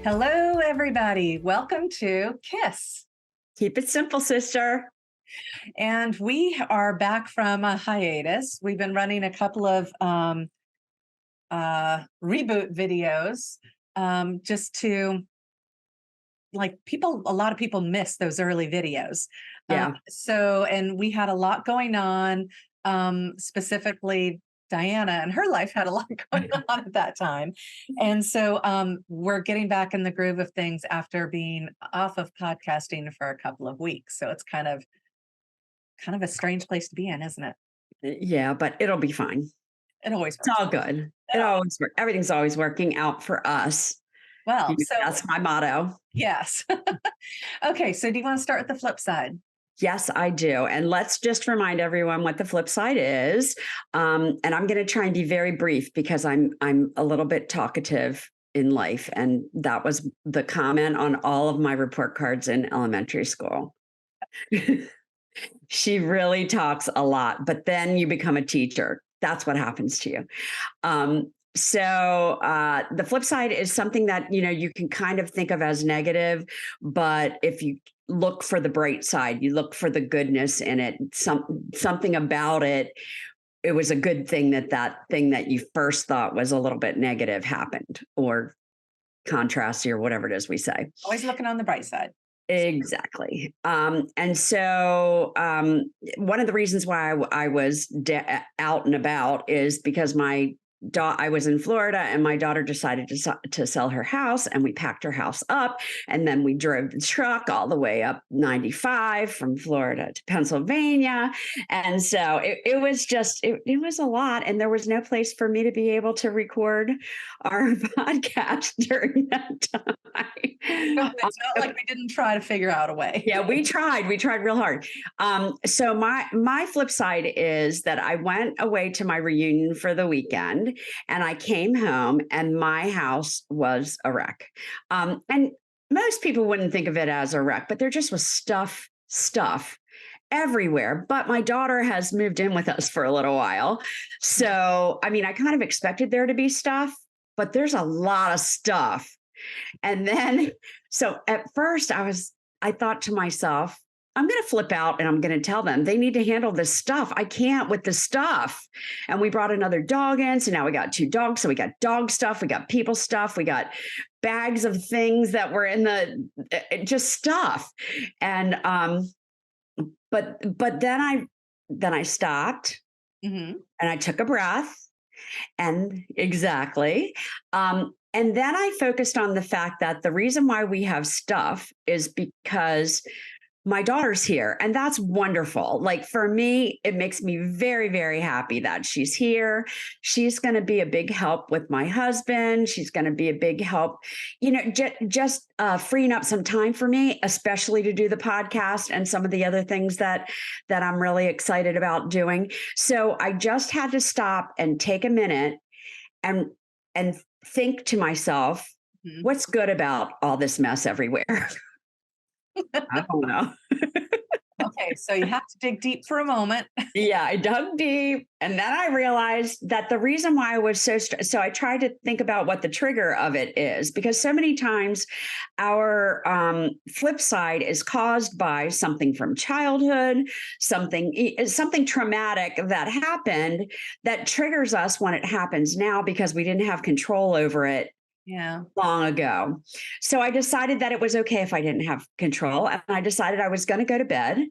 Hello, everybody. Welcome to KISS. Keep it simple, sister. And we are back from a hiatus. We've been running a couple of reboot videos just to a lot of people miss those early videos. Yeah. And we had a lot going on, specifically Diana and her life had a lot going on at that time. And so we're getting back in the groove of things after being off of podcasting for a couple of weeks. So it's kind of a strange place to be in, isn't it? Yeah, but it'll be fine. It always It's works. all good. Everything's always working out for us. Well, so That's my motto. yes. Okay, so do you want to start with the flip side? Yes, I do. And let's just remind everyone what the flip side is. And I'm going to try and be very brief because I'm a little bit talkative in life. And that was the comment on all of my report cards in elementary school. She really talks a lot, but then you become a teacher. That's what happens to you. The flip side is something that, you can kind of think of as negative, but if you look for the bright side, you look for the goodness in it, something about it, it was a good thing that thing that you first thought was a little bit negative happened, or contrasty, or whatever it is we say. Always looking on the bright side. Exactly. One of the reasons why I was out and about is because I was in Florida and my daughter decided to sell her house, and we packed her house up, and then we drove the truck all the way up 95 from Florida to Pennsylvania. And so it was a lot, and there was no place for me to be able to record our podcast during that time. No, it's not like we didn't try to figure out a way. Yeah, we tried real hard. So my flip side is that I went away to my reunion for the weekend, and I came home and my house was a wreck. And most people wouldn't think of it as a wreck, but there just was stuff everywhere. But my daughter has moved in with us for a little while. So, I kind of expected there to be stuff, but there's a lot of stuff. And then, so at first I thought to myself, I'm going to flip out and I'm going to tell them they need to handle this stuff. I can't with the stuff. And we brought another dog in. So now we got 2 dogs. So we got dog stuff. We got people stuff. We got bags of things that were in just stuff. And, but then I stopped, and I took a breath, and exactly. And then I focused on the fact that the reason why we have stuff is because my daughter's here, and that's wonderful. Like, for me, it makes me very, very happy that she's here. She's going to be a big help with my husband. She's going to be a big help, just freeing up some time for me, especially to do the podcast and some of the other things that I'm really excited about doing. So I just had to stop and take a minute and think to myself, what's good about all this mess everywhere? I don't know. Okay, so you have to dig deep for a moment. Yeah, I dug deep, and then I realized that the reason why I was so I tried to think about what the trigger of it is, because so many times our flip side is caused by something from childhood, something traumatic that happened that triggers us when it happens now because we didn't have control over it long ago. So I decided that it was okay if I didn't have control, and I decided I was going to go to bed.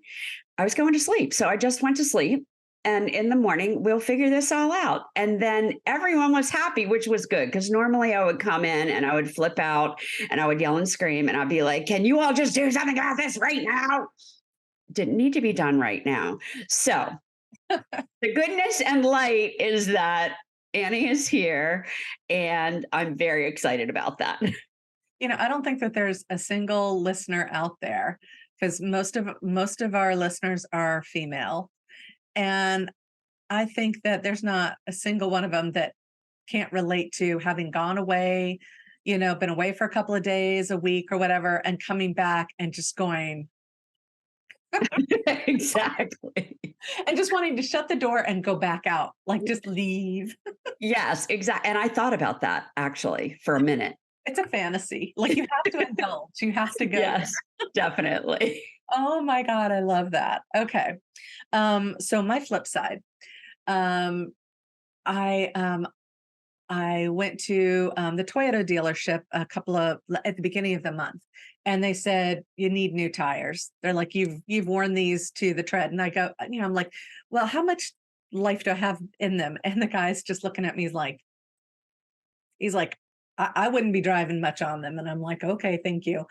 I was going to sleep. So I just went to sleep, and in the morning we'll figure this all out. And then everyone was happy, which was good, because normally I would come in and I would flip out and I would yell and scream, and I'd be like, can you all just do something about this right now? Didn't need to be done right now. So the goodness and light is that Annie is here, and I'm very excited about that. I don't think that there's a single listener out there, because most of our listeners are female. And I think that there's not a single one of them that can't relate to having gone away, been away for a couple of days, a week or whatever, and coming back and just going, Exactly. and just wanting to shut the door and go back out, like just leave. Yes, exactly. And I thought about that actually for a minute. It's a fantasy. Like, you have to indulge, you have to go there. Yes, definitely. Oh my god, I love that. Okay. So my flip side, um, I, um, I went to, the Toyota dealership a couple of at the beginning of the month, and they said, "You need new tires." They're like, "You've worn these to the tread." And I go, I'm like, "Well, how much life do I have in them?" And the guy's just looking at me, he's like, I wouldn't be driving much on them." And I'm like, "Okay, thank you."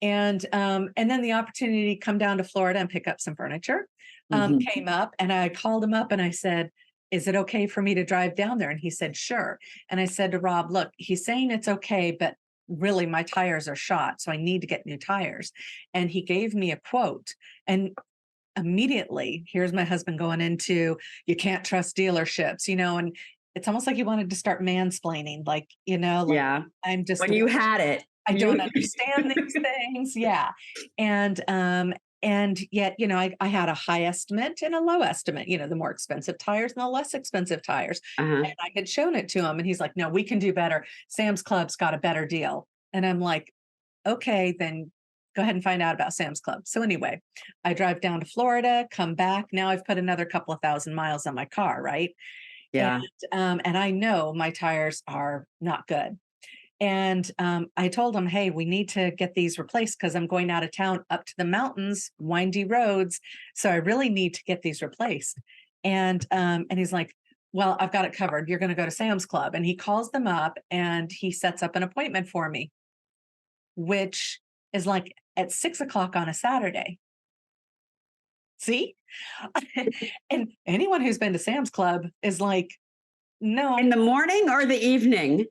And then the opportunity to come down to Florida and pick up some furniture Mhm. came up, and I called him up and I said, "Is it okay for me to drive down there?" And he said, "Sure." And I said to Rob, "Look, he's saying it's okay, but really my tires are shot, so I need to get new tires." And he gave me a quote. And immediately, here's my husband going into, "You can't trust dealerships," and it's almost like he wanted to start mansplaining, like Yeah. I'm just When you had it, I don't you understand these things. Yeah. And and yet, I had a high estimate and a low estimate, the more expensive tires and the less expensive tires. uh-huh. And I had shown it to him and he's like, "No, we can do better. Sam's Club's got a better deal." And I'm like, "Okay, then go ahead and find out about Sam's Club." So anyway, I drive down to Florida, come back. Now I've put another couple of thousand miles on my car, right? And Yeah. and I know my tires are not good. And I told him, "Hey, we need to get these replaced because I'm going out of town up to the mountains, windy roads. So I really need to get these replaced." And he's like, "Well, I've got it covered. You're going to go to Sam's Club." And he calls them up and he sets up an appointment for me, which is like at 6 o'clock on a Saturday. See? And anyone who's been to Sam's Club is like, In "No, the morning or the evening?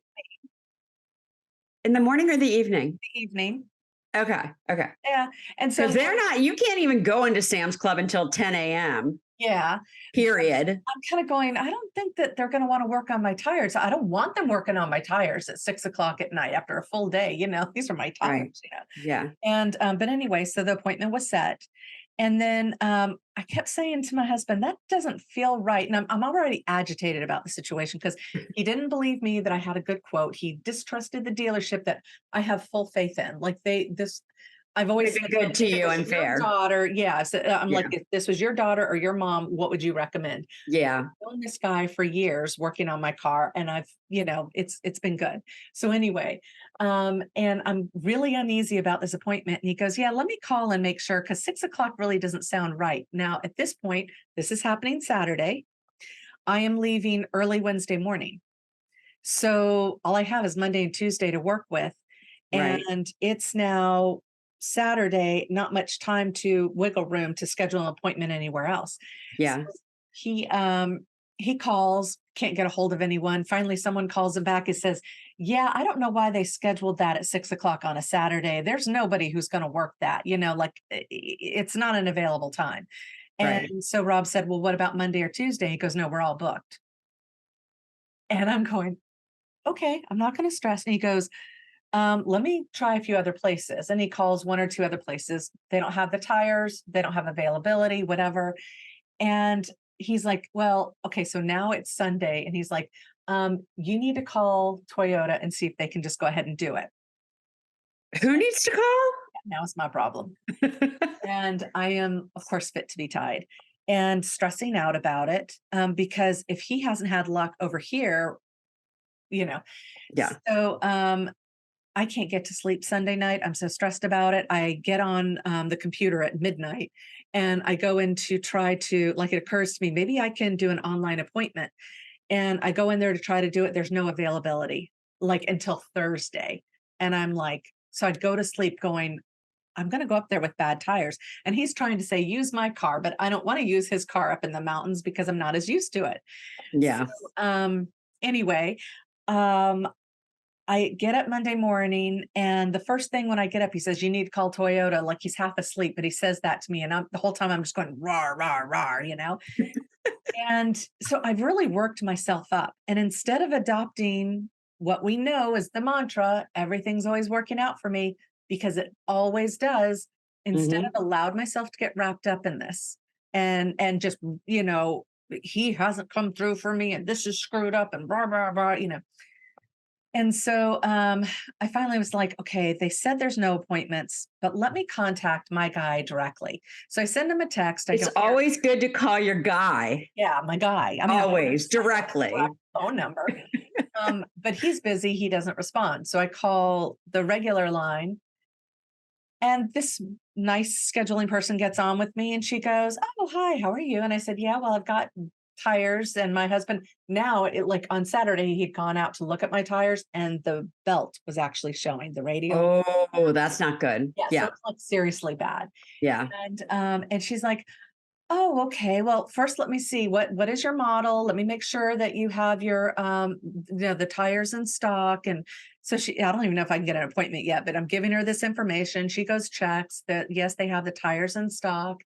In the morning or the evening? evening." Okay, okay. Yeah. And so Because I'm 'Cause they're going, not you can't even go into Sam's Club until 10 AM, yeah. period. I'm kind of going, I don't think that they're going to want to work on my tires. I don't want them working on my tires at 6 o'clock at night after a full day. These are my Right. tires. Yeah. But anyway, so the appointment was set. And then I kept saying to my husband, "That doesn't feel right." And I'm already agitated about the situation because he didn't believe me that I had a good quote. He distrusted the dealership that I have full faith in. Like I've always They've said been to him, good to if it you was and your fair. daughter, yeah. So I'm like, Yeah. if this was your daughter or your mom, what would you recommend? Yeah. Known this guy for years working on my car, and it's been good. So anyway, and I'm really uneasy about this appointment. And he goes, "Yeah, let me call and make sure because 6 o'clock really doesn't sound right." Now, at this point, this is happening Saturday. I am leaving early Wednesday morning. So all I have is Monday and Tuesday to work with. Right. And it's now Saturday, not much time to wiggle room to schedule an appointment anywhere else. So Yeah. he um he calls, can't get a hold of anyone. Finally, someone calls him back and says, "Yeah, I don't know why they scheduled that at 6 o'clock on a Saturday. There's nobody who's going to work that, like it's not an available time." Right. And so Rob said, "Well, what about Monday or Tuesday?" He goes, "No, we're all booked." And I'm going, "Okay, I'm not going to stress." And he goes, "Let me try a few other places." And he calls one or two other places. They don't have the tires, they don't have availability, whatever. And he's like, "Well, okay, so now it's Sunday." And he's like, "You need to call Toyota and see if they can just go ahead and do it." Who needs to call? Now it's my problem. And I am, of course, fit to be tied and stressing out about it because if he hasn't had luck over here, you know. Yeah. So I can't get to sleep Sunday night. I'm so stressed about it. I get on the computer at midnight and I go in to try to, like, it occurs to me, maybe I can do an online appointment. And I go in there to try to do it. There's no availability, like until Thursday. And I'm like, so I'd go to sleep going, I'm going to go up there with bad tires. And he's trying to say, use my car, but I don't want to use his car up in the mountains because I'm not as used to it. So, Yeah. anyway, um, I get up Monday morning, and the first thing when I get up, he says, "You need to call Toyota." Like he's half asleep, but he says that to me. And the whole time I'm just going, "Rar, rar, rar." And so I've really worked myself up. And instead of adopting what we know is the mantra, everything's always working out for me because it always does, instead Mhm. of allowed myself to get wrapped up in this and just, he hasn't come through for me and this is screwed up and blah, blah, blah. And so I finally was like, okay, they said there's no appointments, but let me contact my guy directly. So I send him a text. I It's go, here, always good to call your guy. yeah, my guy. I mean, Always I have his direct directly. phone number, but he's busy. He doesn't respond. So I call the regular line, and this nice scheduling person gets on with me and she goes, oh, hi, how are you? And I said, yeah, well, I've got tires. And my husband, now, like on Saturday, he'd gone out to look at my tires and the belt was actually showing the radio. Oh, that's not good. Yeah. So Yeah. it's like seriously bad. Yeah. And she's like, oh, okay. Well, first let me see what is your model. Let me make sure that you have your the tires in stock. And so I don't even know if I can get an appointment yet, but I'm giving her this information. She goes, checks that yes, they have the tires in stock.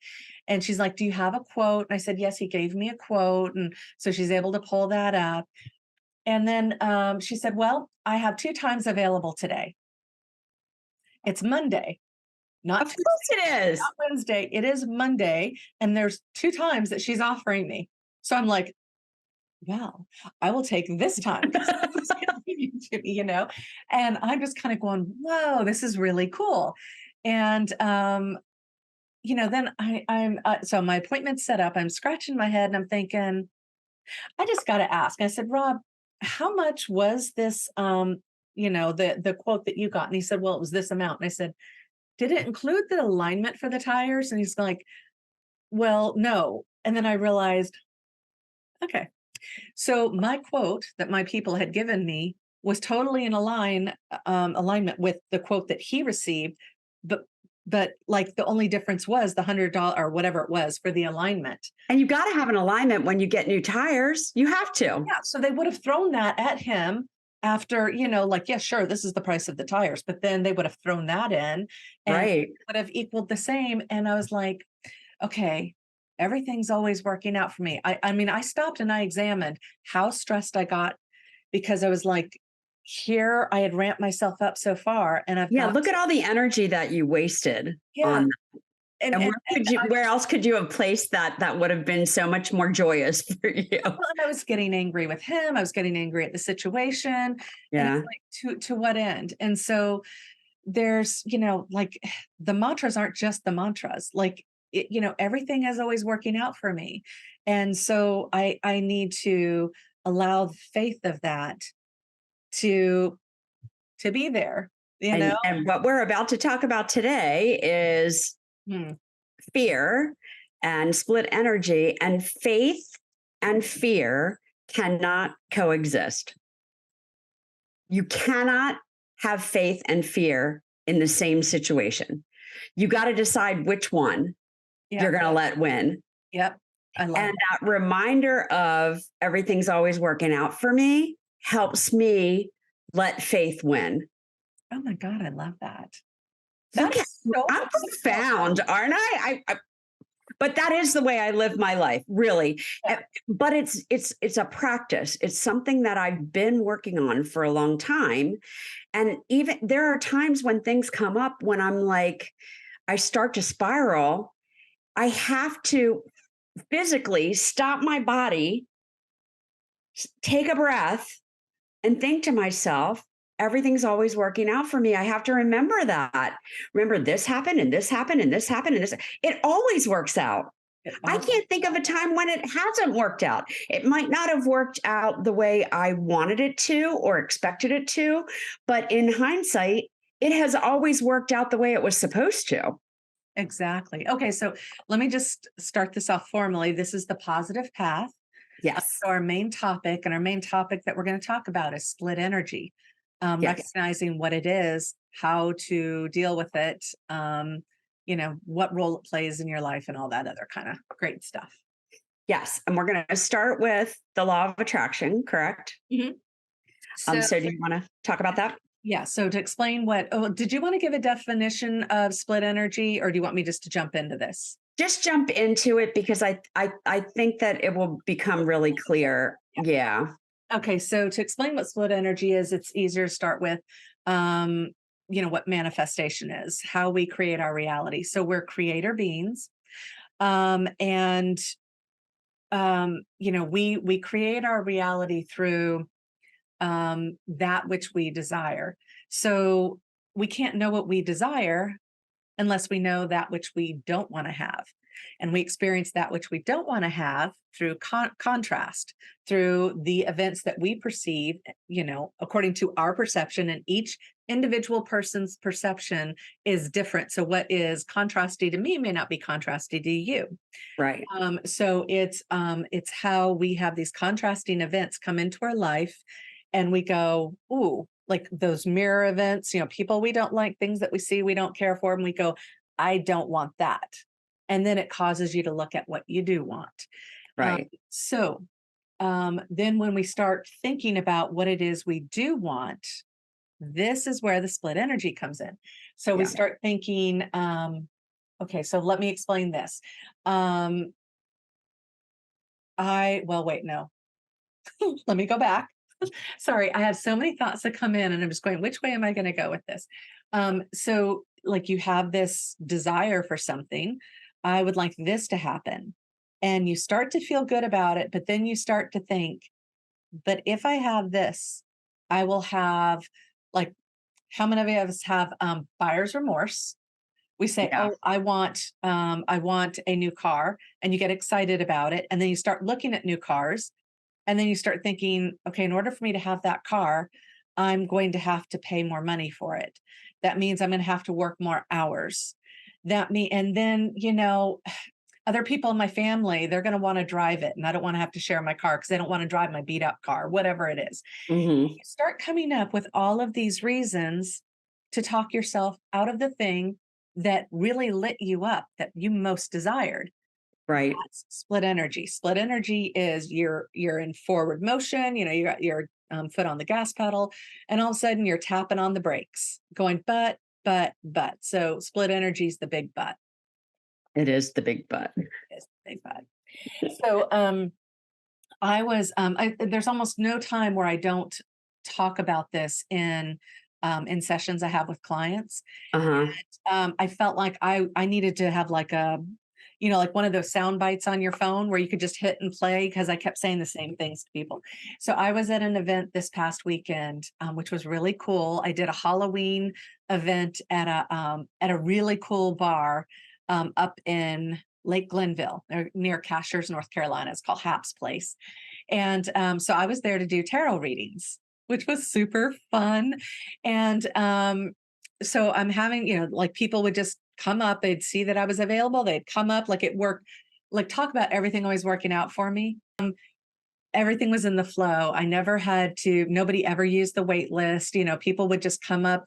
And she's like, do you have a quote? And I said, yes, he gave me a quote. And so she's able to pull that up. And then she said, well, I have 2 times available today. It's Monday, not Of Tuesday, course it is. not Wednesday. It is Monday, and there's 2 times that she's offering me. So I'm like, well, I will take this time because it's convenient to me. And I'm just kind of going, whoa, this is really cool. And then I'm so my appointment's set up. I'm scratching my head and I'm thinking, I just got to ask. I said, Rob, how much was this? The quote that you got? And he said, well, it was this amount. And I said, did it include the alignment for the tires? And he's like, well, no. And then I realized, okay. So my quote that my people had given me was totally in alignment with the quote that he received, but like the only difference was the $100 or whatever it was for the alignment. And you got to have an alignment when you get new tires. You have to. Yeah, so they would have thrown that at him after, like, yeah, sure, this is the price of the tires, but then they would have thrown that in and Right. would have equaled the same. And I was like, okay, everything's always working out for me. I mean, I stopped and I examined how stressed I got because I was like, here I had ramped myself up so far and I've Yeah. got Look at all the energy that you wasted yeah. on. And, And and, and where else could you have placed that would have been so much more joyous for you? and I was getting angry with him. I was getting angry at the situation. And it's Yeah. like, to what end? And so there's, like the mantras aren't just the mantras. Like, everything is always working out for me. And so I need to allow the faith of that to be there, you know? And what we're about to talk about today is Hmm. fear and split energy, and faith and fear cannot coexist. You cannot have faith and fear in the same situation. You got to decide which one Yeah. you're going to let win. Yep. I love And that reminder of everything's always working out for me helps me let faith win. oh my God, I love that. Look That at, is so I'm profound, aren't I? But that is the way I live my life, really. Yeah. But it's a practice. It's something that I've been working on for a long time. And even there are times when things come up when I'm like, I start to spiral. I have to physically stop my body, take a breath, and think to myself, everything's always working out for me. I have to remember that. Remember, this happened and this happened and this happened and this. It always works out. I can't think of a time when it hasn't worked out. It might not have worked out the way I wanted it to or expected it to, but in hindsight, it has always worked out the way it was supposed to. Exactly. Okay, so let me just start this off formally. This is the positive path. Yes. So our main topic, and our main topic that we're going to talk about is split energy, Yes. recognizing what it is, how to deal with it, what role it plays in your life, and all that other kind of great stuff. Yes. And we're going to start with the law of attraction, correct? Mhm. So do you want to talk about that? Yeah. So to explain did you want to give a definition of split energy, or do you want me just to jump into this? Just jump into it because I think that it will become really clear. Yeah. Okay, so to explain what split energy is, it's easier to start with, what manifestation is, how we create our reality. So we're creator beings, and we create our reality through that which we desire. So we can't know what we desire unless we know that which we don't want to have. And we experience that which we don't want to have through contrast, through the events that we perceive, according to our perception. And each individual person's perception is different. So what is contrasty to me may not be contrasty to you. Right. So it's how we have these contrasting events come into our life, and we go, ooh, like those mirror events, people we don't like, things that we see we don't care for, and we go, I don't want that. And then it causes you to look at what you do want. Right. Then when we start thinking about what it is we do want, this is where the split energy comes in. So we Yeah. start thinking, okay, so let me explain this. Um, well, wait, no, let me go back. Sorry, I have so many thoughts that come in, and I'm just going, which way am I going to go with this? So, like, you have this desire for something. I would like this to happen. And you start to feel good about it, but then you start to think, but if I have this, I will have, like, how many of us have buyer's remorse? We say, Yeah. oh, I want a new car, and you get excited about it. And then you start looking at new cars, and then you start thinking, okay, in order for me to have that car, I'm going to have to pay more money for it. That means I'm going to have to work more hours. And then, other people in my family, they're going to want to drive it. And I don't want to have to share my car because they don't want to drive my beat up car, whatever it is. Hmm. You start coming up with all of these reasons to talk yourself out of the thing that really lit you up, that you most desired. Right. That's split energy. Split energy is you're in forward motion, you got your foot on the gas pedal, and all of a sudden you're tapping on the brakes, going, but. So split energy is the big but. It is the big but. Is the big but. So there's almost no time where I don't talk about this in sessions I have with clients. Uh-huh. I felt like I needed to have like like one of those sound bites on your phone where you could just hit and play, because I kept saying the same things to people. So I was at an event this past weekend, which was really cool. I did a Halloween event at a really cool bar up in Lake Glenville, near Cashers, North Carolina. It's called Hap's Place. And so I was there to do tarot readings, which was super fun. And so I'm having, like, people would just come up, they'd see that I was available, they'd come up, like, it worked, like, talk about everything always working out for me. Everything was in the flow. I never had to, nobody ever used the wait list. People would just come up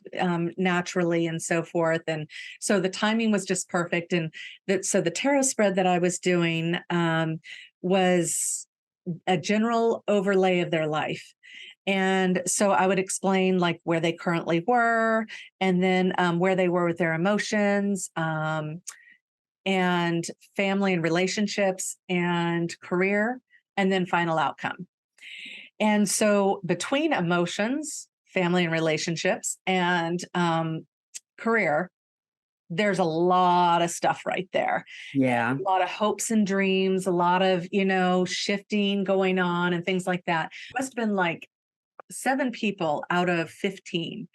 naturally and so forth. And so the timing was just perfect. And so the tarot spread that I was doing was a general overlay of their life. And so I would explain, like, where they currently were, and then where they were with their emotions, and family and relationships and career, and then final outcome. And so between emotions, family and relationships, and career, there's a lot of stuff right there. Yeah. A lot of hopes and dreams, a lot of, shifting going on and things like that. It must have been like 7 people out of 15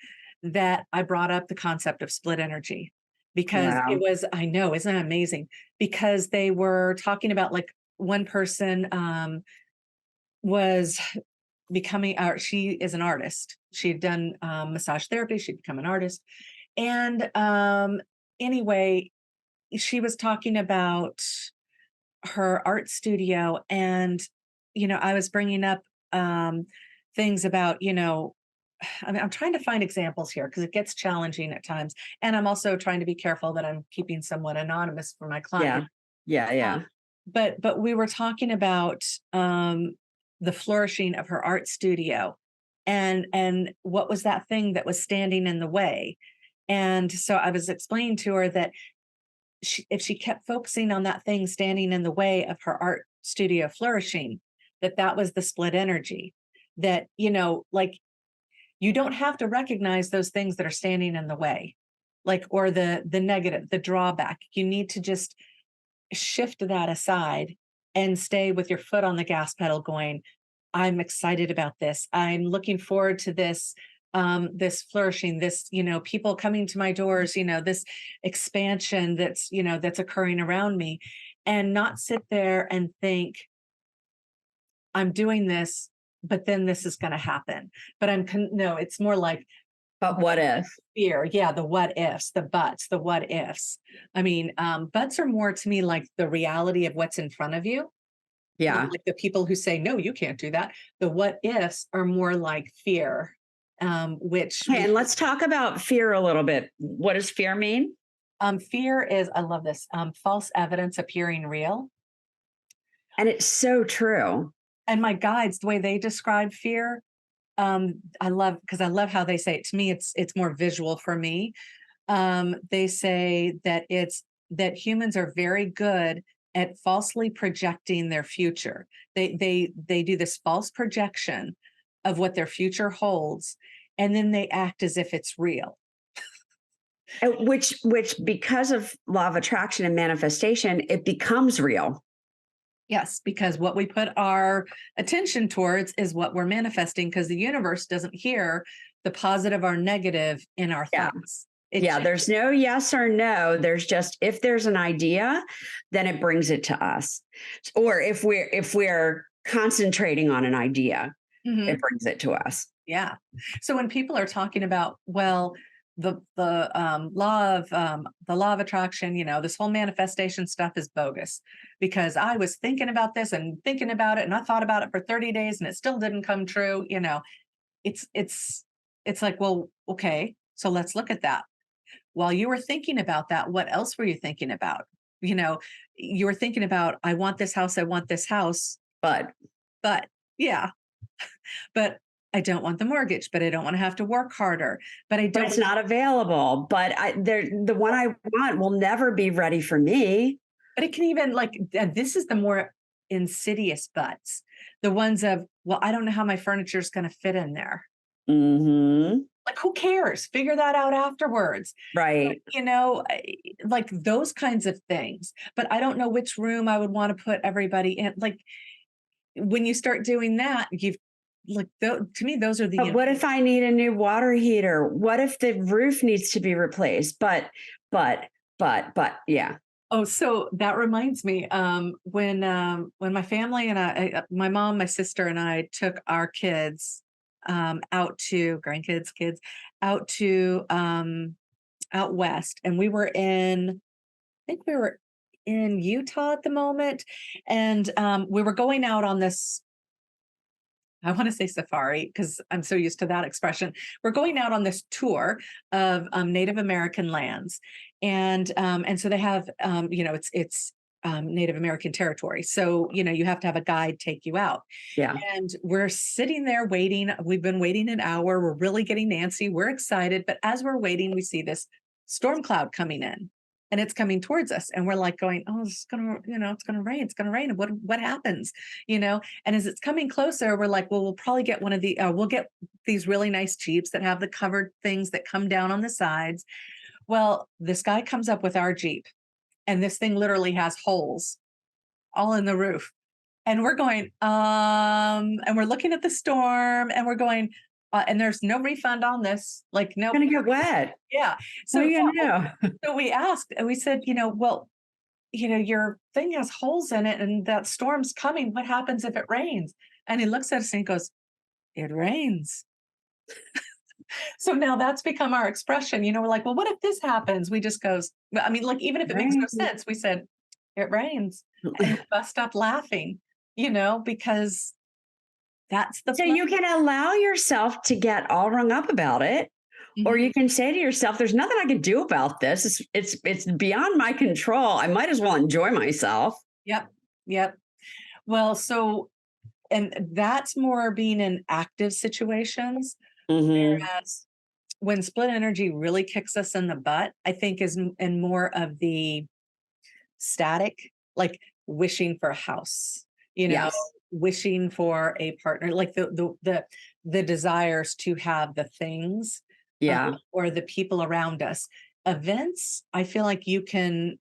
that I brought up the concept of split energy, because it Wow. was, I know, isn't it amazing? Because they were talking about, like, one person was becoming, she is an artist. She had done massage therapy. She'd become an artist. And anyway, she was talking about her art studio, and I was bringing up things about, I mean, I'm trying to find examples here because it gets challenging at times, and I'm also trying to be careful that I'm keeping somewhat anonymous for my Yeah. client. Yeah. um, Yeah. but we were talking about the flourishing of her art studio, and what was that thing that was standing in the way. And so I was explaining to her that if she kept focusing on that thing standing in the way of her art studio flourishing, that was the split energy. That, like, you don't have to recognize those things that are standing in the way, like, or the negative, the drawback. You need to just shift that aside and stay with your foot on the gas pedal, going, I'm excited about this. I'm looking forward to this, this flourishing, this, people coming to my doors, this expansion that's occurring around me, and not sit there and think, I'm doing this, but then this is going to happen. But no, it's more like But what if? fear. Yeah. The what ifs, the buts, the what ifs. I mean, buts are more to me like the reality of what's in front of you. Yeah. Like the people who say, no, you can't do that. The what ifs are more like fear, which Okay, and let's talk about fear a little bit. What does fear mean? fear is, I love this, false evidence appearing real. And it's so true. And my guides, the way they describe fear, I love, because I love how they say it to me. It's more visual for me. They say that it's that humans are very good at falsely projecting their future. They do this false projection of what their future holds, and then they act as if it's real. Which because of law of attraction and manifestation, it becomes real. Yes, because what we put our attention towards is what we're manifesting, because the universe doesn't hear the positive or negative in our Yeah. thoughts. It Yeah, just, there's no yes or no. There's just if there's an idea, then it brings it to us. Or if we're concentrating on an idea, it Mhm. brings it to us. Yeah. So when people are talking about, well, the law of attraction, this whole manifestation stuff is bogus, because I was thinking about this and thinking about it, and I thought about it for 30 days and it still didn't come true. It's it's it's like, well, okay, so let's look at that. While you were thinking about that, what else were you thinking about? You know, you were thinking about, I want this house, I want this house, But but yeah, but I don't want the mortgage, but I don't want to have to work harder, but I but don't. it's not available. But the one I want will never be ready for me. But it can even like, this is the more insidious buts, the ones of, well, I don't know how my furniture is going to fit in there. Hmm. Like, who cares? Figure that out afterwards. Right. Like those kinds of things. But I don't know which room I would want to put everybody in. Like, when you start doing that, you've like, to me, those are But the, what if I need a new water heater? What if the roof needs to be replaced? But, yeah. oh, so that reminds me, when my family and my mom, my sister, and I took our kids, out to grandkids, kids, out to out west, and we were in, I think we were in Utah at the moment, and we were going out on this. I want to say safari because I'm so used to that expression. We're going out on this tour of Native American lands, and so they have, Native American territory. So you have to have a guide take you out, Yeah. and we're sitting there waiting. We've been waiting an hour. We're really getting antsy. We're excited, but as we're waiting, we see this storm cloud coming in. And it's coming towards us, and we're like going, "Oh, it's gonna, it's gonna rain. It's gonna rain. And what happens?" You know, and as it's coming closer, we're like, well, we'll probably get we'll get these really nice Jeeps that have the covered things that come down on the sides. Well, this guy comes up with our Jeep, and this thing literally has holes all in the roof. And we're going, and we're looking at the storm, and we're going, and there's no refund on this. Like, no, Gonna get wet. yeah. What So, are yeah, you gonna do? so we asked, and we said, well, your thing has holes in it and that storm's coming. What happens if it rains? And he looks at us and he goes, it rains. So now that's become our expression. We're like, well, what if this happens? We just goes, well, I mean, like, even if it makes no Right. sense, we said, it rains. And we bust up laughing, because that's the So flow. you can allow yourself to get all rung up about it, or Mhm. you can say to yourself, "There's nothing I can do about this. It's beyond my control. I might as well enjoy myself." Yep. Yep. Well, and that's more being in active situations. Hmm. Whereas when split energy really kicks us in the butt, I think is in more of the static, like wishing for a house, Yes. wishing for a partner, like the desires to have the things, Yeah. or the people around us. Events, I feel like you can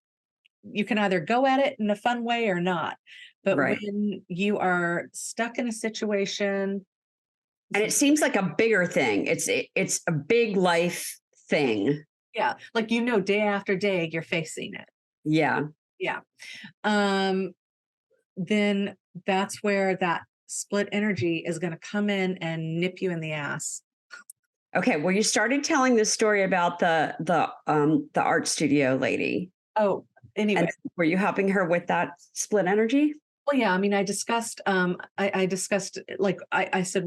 you can either go at it in a fun way or not. But Right. when you are stuck in a situation, And it seems like a bigger thing. It's a big life thing. yeah, like, day after day, you're facing it. Yeah. Yeah. Um, then that's where that split energy is going to come in and nip you in the ass. Okay. Well, you started telling the story about the art studio lady. Oh, And anyway. were you helping her with that split energy? Well, yeah, I mean, I discussed, like, I said,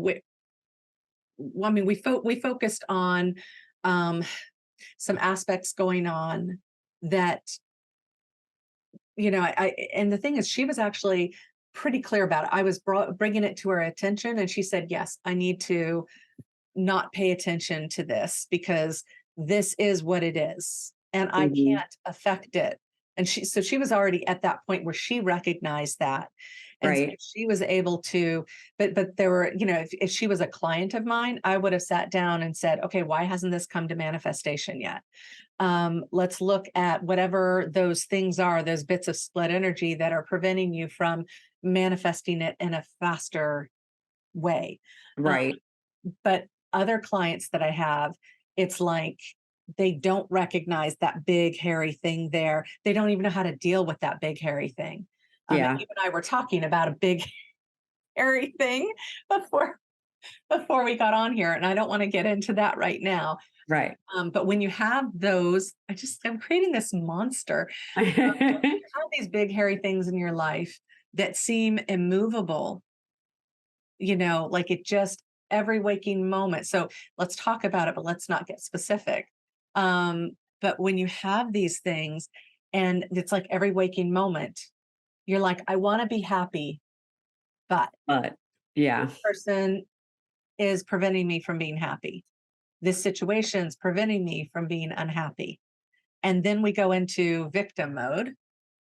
well, I mean, we focused on, um, some aspects going on that, and the thing is, she was actually pretty clear about it. I was bringing it to her attention, and she said, yes, I need to not pay attention to this because this is what it is and I Hmm. can't affect it. And she was already at that point where she recognized that. And so Right. she was able to, but there were, if she was a client of mine, I would have sat down and said, okay, why hasn't this come to manifestation yet? Let's look at whatever those things are, those bits of split energy that are preventing you from manifesting it in a faster way. Um, Right. but other clients that I have, it's like they don't recognize that big hairy thing there. They don't even know how to deal with that big hairy thing. Yeah. You and I were talking about a big hairy thing before before we got on here, and I don't want to get into that right now. Right. But when you have those, I'm creating this monster. You have these big hairy things in your life that seem immovable, like it just every waking moment. So let's talk about it, but let's not get specific. But when you have these things and it's like every waking moment, you're like, I want to be happy, but But yeah. this person is preventing me from being happy. This situation's preventing me from being unhappy. And then we go into victim mode,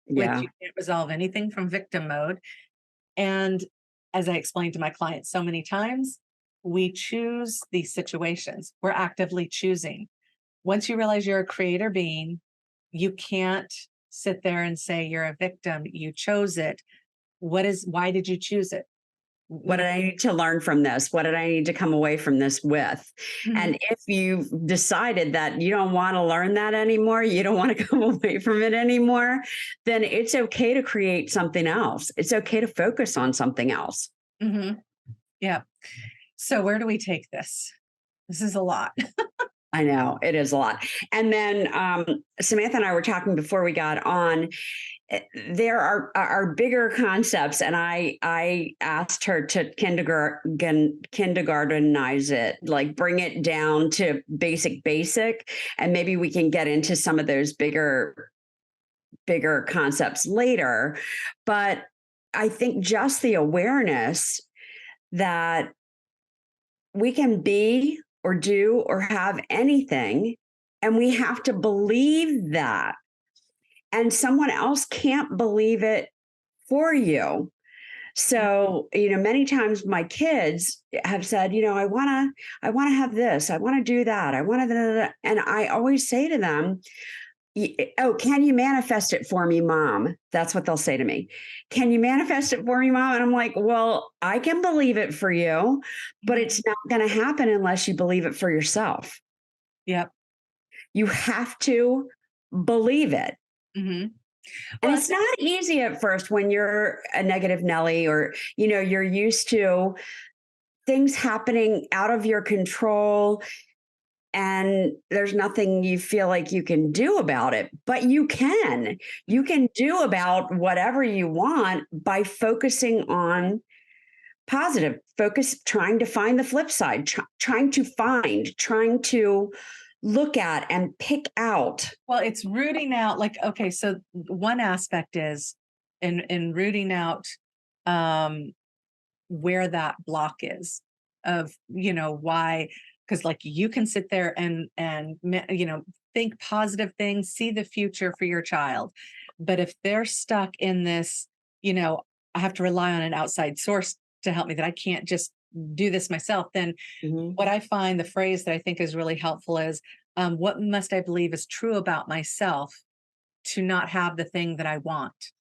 which Yeah. you can't resolve anything from victim mode. And as I explained to my clients so many times, we choose these situations. We're actively choosing. Once you realize you're a creator being, you can't sit there and say you're a victim. You chose it. Why did you choose it? What did I need to learn from this? What did I need to come away from this with? Mhm. And if you've decided that you don't want to learn that anymore, you don't want to come away from it anymore, then it's okay to create something else. It's okay to focus on something else. Mhm. Yeah. So where do we take this? This is a lot. I know it is a lot. And then Samantha and I were talking before we got on. There are bigger concepts, and I asked her to kindergartenize it, like bring it down to basic, and maybe we can get into some of those bigger concepts later. But I think just the awareness that we can be or do or have anything, and we have to believe that, and someone else can't believe it for you. So, many times my kids have said, I want to have this, I want to do that, I want to, and I always say to them, oh, can you manifest it for me, mom? That's what they'll say to me. Can you manifest it for me, mom? And I'm like, well, I can believe it for you, but Mhm. it's not going to happen unless you believe it for yourself. Yep. You have to believe it. Hmm. And Well, it's not easy at first when you're a negative Nelly, or, you're used to things happening out of your control and there's nothing you feel like you can do about it, but you can do about whatever you want by focusing on positive focus, trying to find the flip side, trying to look at and pick out. well, it's rooting out, like, okay, so one aspect is in rooting out um where that block is of, why, because like you can sit there and think positive things, see the future for your child. But if they're stuck in this, you know, I have to rely on an outside source to help me, that I can't just do this myself, then Mhm. what I find, the phrase that I think is really helpful is, what must I believe is true about myself to not have the thing that I want.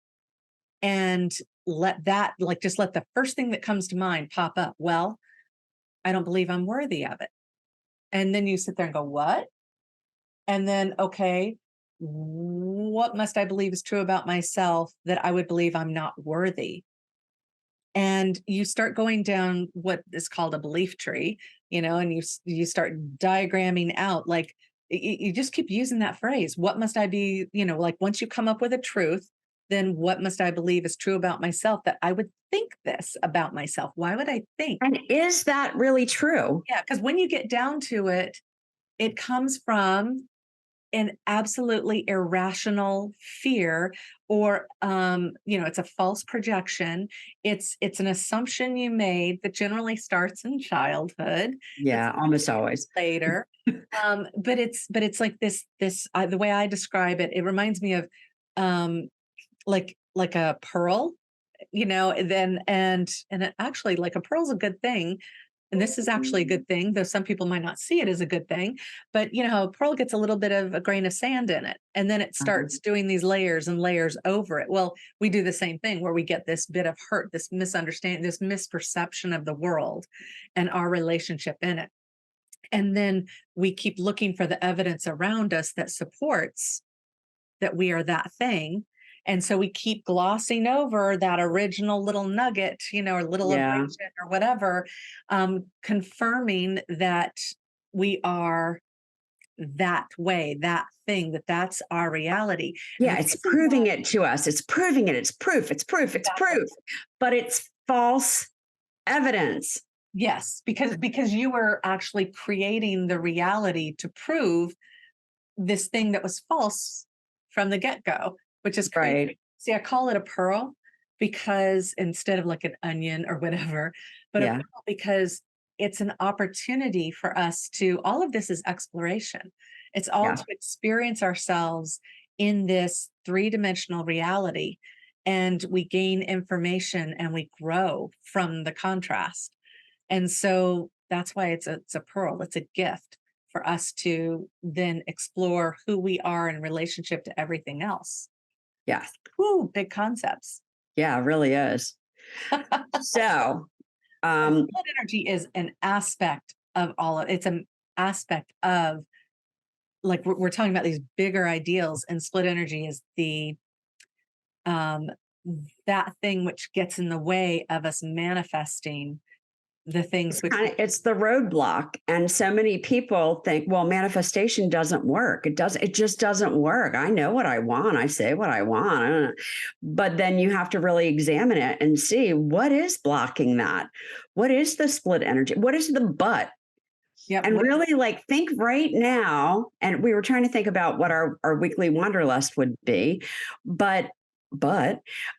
And let that, like, just let the first thing that comes to mind pop up. Well, I don't believe I'm worthy of it. And then you sit there and go, what? And then, okay, what must I believe is true about myself that I would believe I'm not worthy? And you start going down what is called a belief tree, and you start diagramming out, like, you just keep using that phrase. What must I be, like, once you come up with a truth, then what must I believe is true about myself that I would think this about myself? Why would I think? And is that really true? Yeah, because when you get down to it, it comes from an absolutely irrational fear, or it's a false projection. It's an assumption you made that generally starts in childhood, that's Yeah, almost always. later. But it's like this the way I describe it, it reminds me of um like a pearl, and it actually, like, a pearl's a good thing. And this is actually a good thing, though some people might not see it as a good thing. But a pearl gets a little bit of a grain of sand in it, and then it Uh-huh. starts doing these layers and layers over it. Well, we do the same thing where we get this bit of hurt, this misunderstanding, this misperception of the world and our relationship in it. And then we keep looking for the evidence around us that supports that we are that thing. And so we keep glossing over that original little nugget, or little Yeah. abrasion or whatever, confirming that we are that way, that thing, that's our reality. And Yeah, the it's reason why, proving it to us. It's proving it. It's proof. It's proof. It's exactly, proof. But it's false evidence. yes, because you were actually creating the reality to prove this thing that was false from the get-go, which is crazy. Right. See, I call it a pearl because instead of like an onion or whatever, but a Yeah. pearl because it's an opportunity for us to, all of this is exploration. It's all Yeah. to experience ourselves in this three-dimensional reality. And we gain information and we grow from the contrast. And so that's why it's a pearl, it's a gift for us to then explore who we are in relationship to everything else. Yeah. Woo, big concepts. Yeah, it really is. So, So um, split energy is an aspect of all of it's an aspect of, like, we're talking about these bigger ideals, and split energy is the um that thing which gets in the way of us manifesting the things which we, it's the roadblock. And so many people think, well, manifestation doesn't work. It just doesn't work. I know what I want. I say what I want. But then you have to really examine it and see what is blocking that. What is the split energy? What is the but? yep, And what is, really, like, think right now. And we were trying to think about what our weekly wanderlust would be. But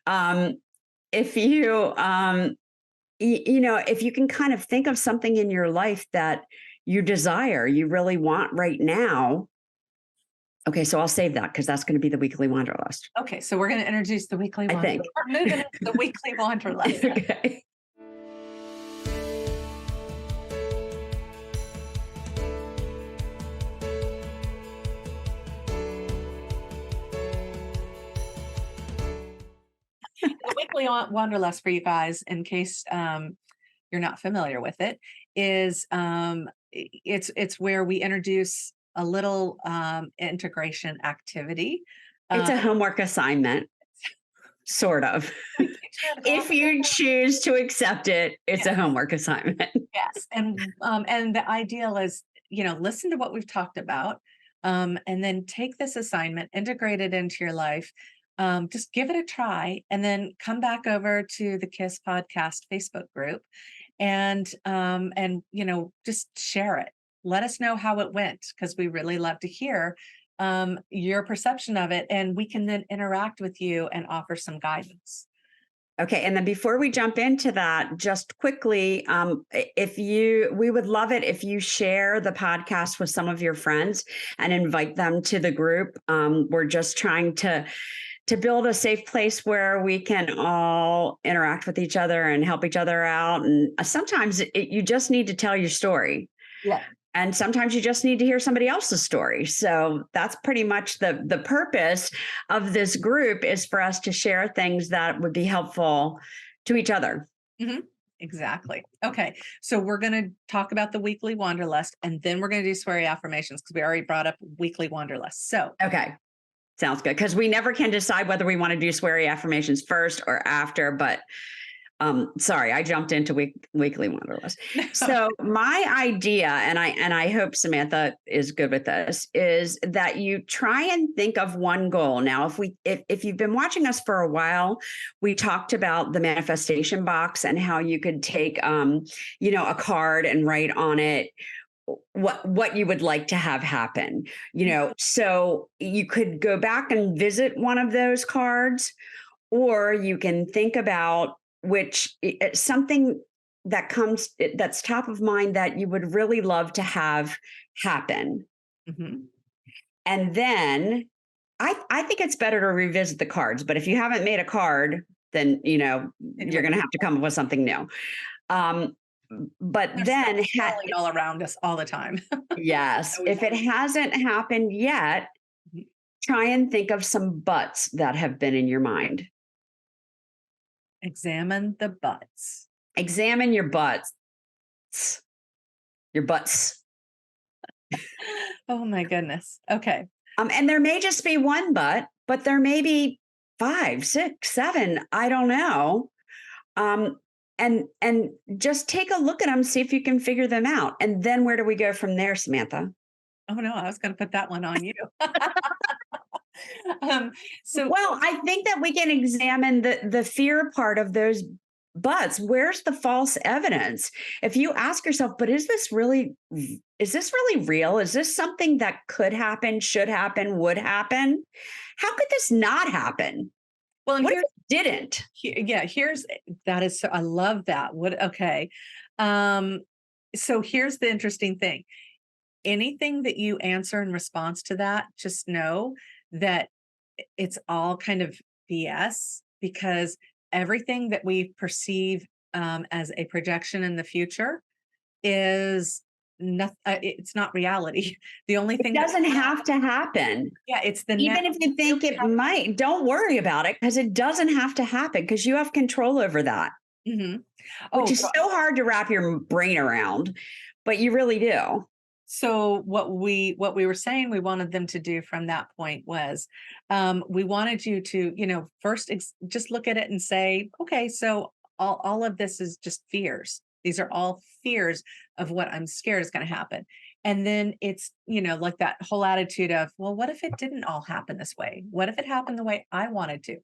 um, if you if you can kind of think of something in your life that you desire, you really want right now. Okay, so I'll save that because that's going to be the weekly wanderlust, okay, so we're going to introduce the weekly I one. think. We're moving into the weekly wanderlust. Okay. The weekly wanderlust for you guys, in case you're not familiar with it, is it's where we introduce a little integration activity. It's Um, a homework assignment, sort of. we teach you how to go If out there. you choose to accept it, it's a Yes, homework assignment. yes, and the ideal is, listen to what we've talked about, and then take this assignment, integrate it into your life. Just give it a try, and then come back over to the KISS Podcast Facebook group, and just share it. Let us know how it went, because we really love to hear your perception of it, and we can then interact with you and offer some guidance. Okay, and then before we jump into that, just quickly, we would love it if you share the podcast with some of your friends and invite them to the group. We're just trying to build a safe place where we can all interact with each other and help each other out. And sometimes you just need to tell your story. Yeah. And sometimes you just need to hear somebody else's story. So that's pretty much the purpose of this group, is for us to share things that would be helpful to each other. Mhm. Exactly. Okay. So we're going to talk about the weekly Wanderlust, and then we're going to do Sweary Affirmations because we already brought up weekly Wanderlust. So, Okay. Sounds good. Because we never can decide whether we want to do Sweary Affirmations first or after, but sorry, I jumped into weekly Wanderlust. So my idea, and I hope Samantha is good with this, is that you try and think of one goal. Now, if you've been watching us for a while, we talked about the manifestation box and how you could take a card and write on it what you would like to have happen. So you could go back and visit one of those cards, or you can think about something that's top of mind that you would really love to have happen. Mhm. And then I think it's better to revisit the cards, but if you haven't made a card, then you're going to have to come up with something new. But There's then stuff swirling all around us all the time. yes, Always. if it hasn't happened yet, Mhm. try and think of some buts that have been in your mind. Examine the butts. Examine your butts. Your butts. Oh my goodness. Okay. And there may just be one but there may be 5, 6, 7. I don't know. And just take a look at them, see if you can figure them out. And then where do we go from there, Samantha? Oh no, I was going to put that one on you. um, so Well, I think that we can examine the fear part of those buts. Where's the false evidence? If you ask yourself, but is this really real? Is this something that could happen, should happen, would happen? How could this not happen? well, and What if here's it didn't? yeah, that is so I love that. What okay. Um, so here's the interesting thing. Anything that you answer in response to that, just know that it's all kind of BS, because everything that we perceive as a projection in the future is not, it's not reality. The only It thing that doesn't have to happen. yeah, it's the now. Even if you think it might, don't worry about it, because it doesn't have to happen, because you have control over that, Mhm. which Oh, is so hard to wrap your brain around, but you really do. so what we were saying we wanted them to do from that point was, we wanted you to, first just look at it and say, okay, so all of this is just fears. These are all fears of what I'm scared is going to happen. And then it's, like that whole attitude of, well, what if it didn't all happen this way? What if it happened the way I wanted to?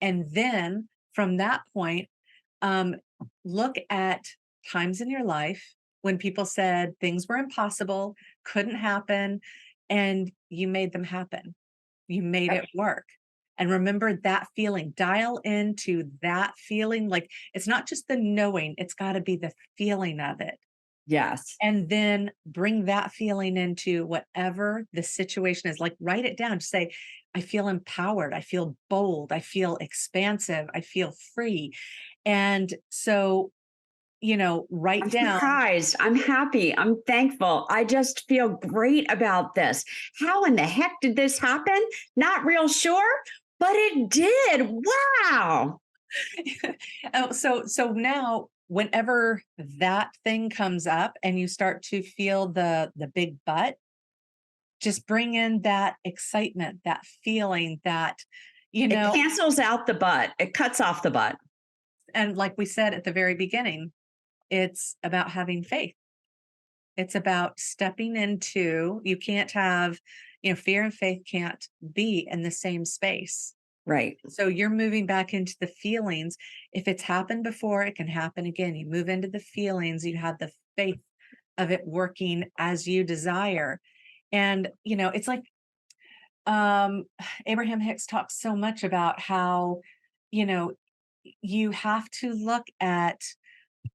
And then from that point, um, look at times in your life when people said things were impossible, couldn't happen, and you made them happen. You made Yep. it work. And remember that feeling, dial into that feeling. Like it's not just the knowing, it's got to be the feeling of it. Yes. And then bring that feeling into whatever the situation is. Like write it down. Just say, I feel empowered. I feel bold. I feel expansive. I feel free. And so, write I'm down. surprised. I'm happy. I'm thankful. I just feel great about this. How in the heck did this happen? Not real sure, but it did. Wow. Oh, so now whenever that thing comes up and you start to feel the big butt, just bring in that excitement, that feeling, that, It cancels out the butt. It cuts off the butt. and like we said at the very beginning, it's about having faith. It's about stepping into, you can't have, fear and faith can't be in the same space. Right. So you're moving back into the feelings. If it's happened before, it can happen again. You move into the feelings, you have the faith of it working as you desire. And, it's like um Abraham Hicks talks so much about how, you know, you have to look at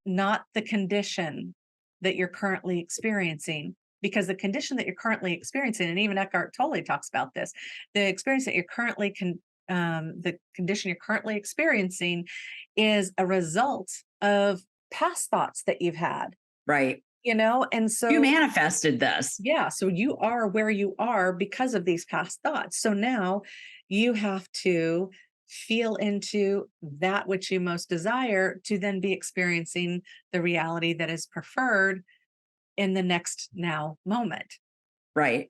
not the condition that you're currently experiencing, because the condition that you're currently experiencing, and even Eckhart Tolle talks about this, the experience that you're the condition you're currently experiencing is a result of past thoughts that you've had. Right. And You so, manifested this. yeah, so you are where you are because of these past thoughts. So now you have to feel into that which you most desire to then be experiencing the reality that is preferred in the next now moment. Right.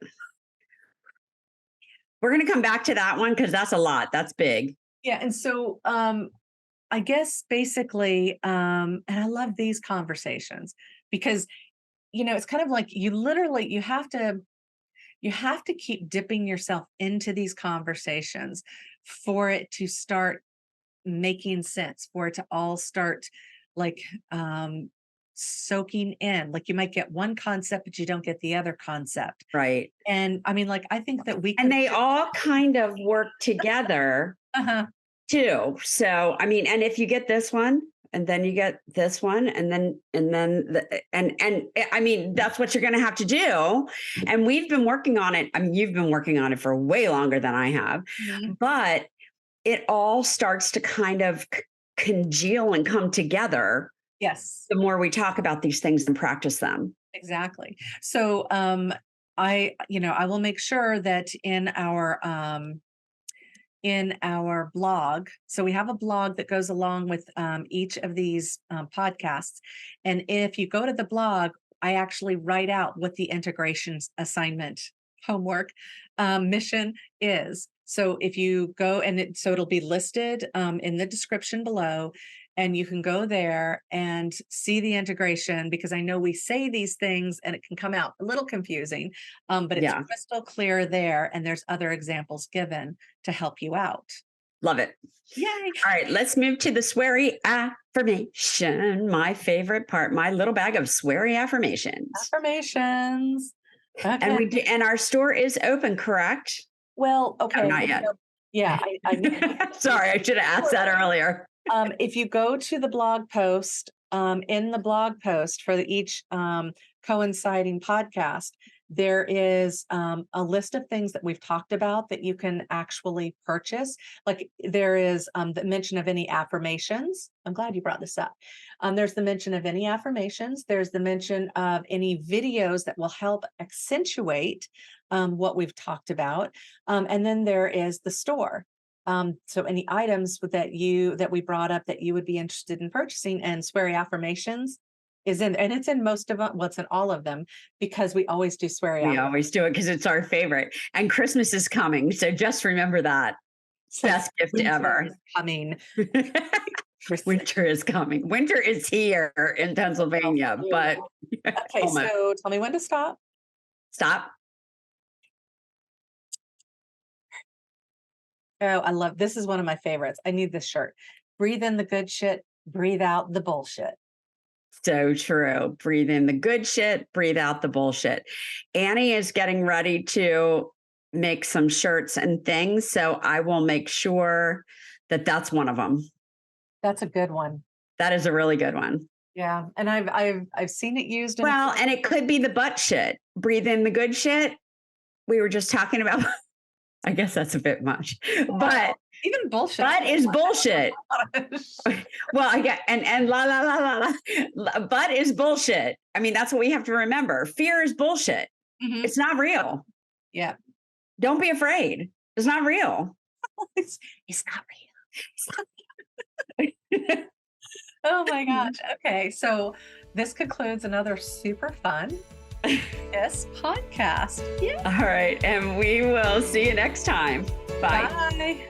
We're going to come back to that one because that's a lot. That's big. Yeah. And so I guess basically, and I love these conversations because, it's kind of like you have to keep dipping yourself into these conversations for it to start making sense, for it to all start like soaking in. Like you might get one concept, but you don't get the other concept. Right. And I mean, like I think that we And could they all kind of work together uh-huh. too. So, I mean, and if you get this one, and then you get this one, I mean, that's what you're going to have to do. And we've been working on it. I mean, you've been working on it for way longer than I have, Mhm. but it all starts to kind of congeal and come together Yes, the more we talk about these things and practice them. exactly. So I will make sure that in our blog. So we have a blog that goes along with each of these podcasts. And if you go to the blog, I actually write out what the integrations assignment homework mission is. So if you go so it'll be listed in the description below, and you can go there and see the integration because I know we say these things and it can come out a little confusing, but it's Yeah. crystal clear there. And there's other examples given to help you out. Love it. Yay. All right, let's move to the Sweary affirmation. My favorite part, my little bag of Sweary affirmations. Affirmations. And Okay. and our store is open, correct? Well, No, okay. not yet. Yeah, I Sorry, I should have asked that earlier. if you go to the blog post, in the blog post for each coinciding podcast, there is a list of things that we've talked about that you can actually purchase. Like there is the mention of any affirmations. I'm glad you brought this up. There's the mention of any affirmations. There's the mention of any videos that will help accentuate what we've talked about. And then there is the store. So any items that we brought up that you would be interested in purchasing, and Sweary Affirmations is in, and it's in most of them. Well, it's in all of them because we always do Sweary We Affirmations. always do it because it's our favorite. And Christmas is coming. So just remember that. Best gift Winter ever. is coming. Winter is coming. Winter is here in Pennsylvania, but Okay, so tell me when to stop. stop. Oh, I love this is one of my favorites. I need this shirt. Breathe in the good shit, breathe out the bullshit. So true. Breathe in the good shit, breathe out the bullshit. Annie is getting ready to make some shirts and things. So I will make sure that that's one of them. That's a good one. That is a really good one. Yeah, and I've seen it used in Well, and it could be the butt shit. Breathe in the good shit. We were just talking about, I guess that's a bit much, but even bullshit. butt is bullshit. Well, I get, and la, la, la, la, la, butt is bullshit. I mean, that's what we have to remember. Fear is bullshit. Mhm. It's not real. Yeah. Don't be afraid. It's not real. It's not real. Oh my gosh. Okay. So this concludes another super fun podcast. Yeah. All right. And we will see you next time. Bye. Bye.